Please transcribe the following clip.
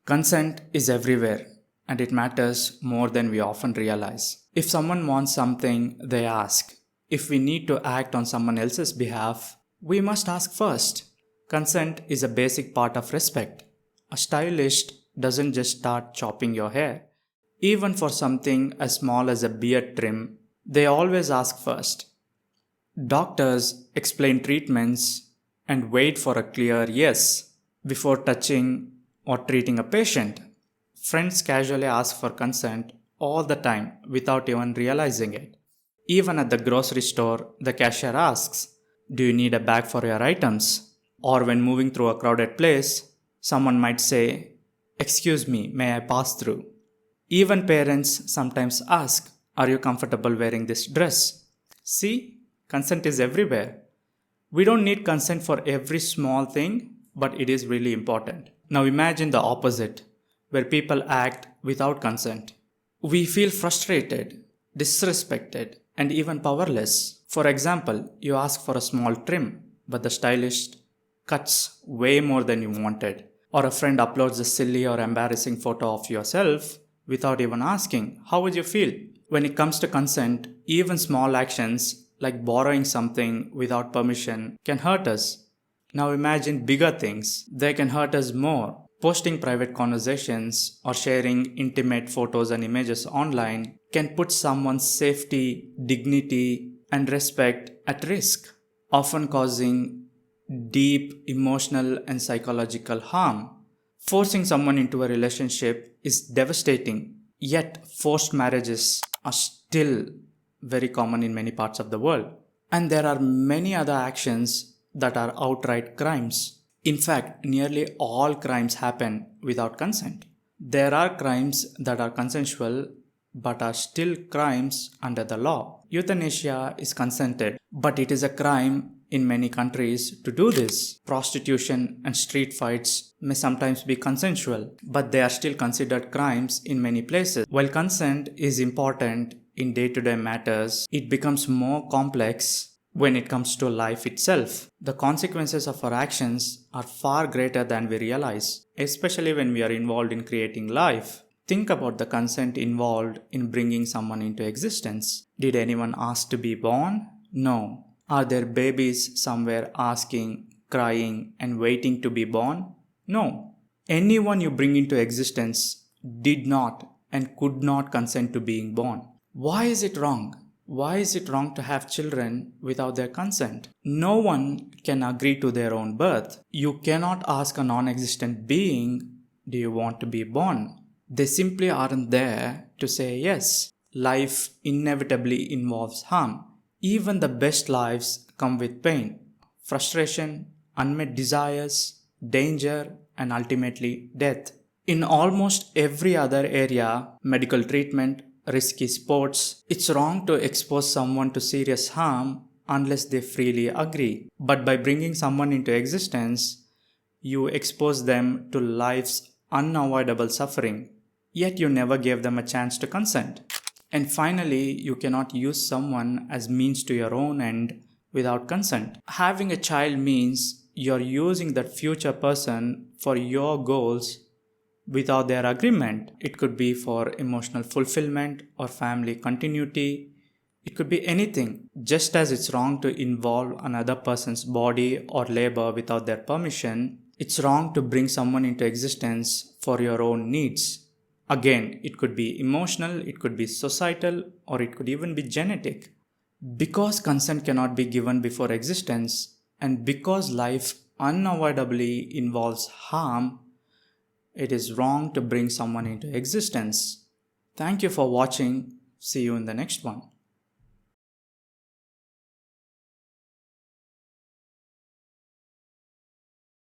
Consent is everywhere and it matters more than we often realize. If someone wants something, they ask. If we need to act on someone else's behalf, we must ask first. Consent is a basic part of respect. A stylist doesn't just start chopping your hair. Even for something as small as a beard trim, they always ask first. Doctors explain treatments and wait for a clear yes before touching or treating a patient. Friends casually ask for consent all the time without even realizing it. Even at the grocery store, the cashier asks, "Do you need a bag for your items?" Or when moving through a crowded place, someone might say, "Excuse me, may I pass through?" Even parents sometimes ask, "Are you comfortable wearing this dress?" See, consent is everywhere. We don't need consent for every small thing, but it is really important. Now imagine the opposite, where people act without consent. We feel frustrated, disrespected, and even powerless. For example, you ask for a small trim, but the stylist cuts way more than you wanted. Or a friend uploads a silly or embarrassing photo of yourself without even asking. How would you feel? When it comes to consent, even small actions like borrowing something without permission can hurt us. Now imagine bigger things. They can hurt us more. Posting private conversations or sharing intimate photos and images online can put someone's safety, dignity, and respect at risk, often causing deep emotional and psychological harm. Forcing someone into a relationship is devastating, yet forced marriages are still very common in many parts of the world. And there are many other actions that are outright crimes. In fact, nearly all crimes happen without consent. There are crimes that are consensual but are still crimes under the law. Euthanasia is consented, but it is a crime in many countries to do this. Prostitution and street fights may sometimes be consensual, but they are still considered crimes in many places. While consent is important in day-to-day matters, it becomes more complex when it comes to life itself. The consequences of our actions are far greater than we realize, especially when we are involved in creating life. Think about the consent involved in bringing someone into existence. Did anyone ask to be born? No. Are there babies somewhere asking, crying, and waiting to be born? No. Anyone you bring into existence did not and could not consent to being born. Why is it wrong? Why is it wrong to have children without their consent? No one can agree to their own birth. You cannot ask a non-existent being, "Do you want to be born?" They simply aren't there to say yes. Life inevitably involves harm. Even the best lives come with pain, frustration, unmet desires, danger, and ultimately death. In almost every other area, medical treatment, risky sports, it's wrong to expose someone to serious harm unless they freely agree. But by bringing someone into existence, you expose them to life's unavoidable suffering, yet you never gave them a chance to consent. And finally, you cannot use someone as means to your own end without consent. Having a child means you're using that future person for your goals without their agreement. It could be for emotional fulfillment or family continuity. It could be anything. Just as it's wrong to involve another person's body or labor without their permission, it's wrong to bring someone into existence for your own needs. Again, it could be emotional, it could be societal, or it could even be genetic. Because consent cannot be given before existence, and because life unavoidably involves harm, it is wrong to bring someone into existence. Thank you for watching. See you in the next one.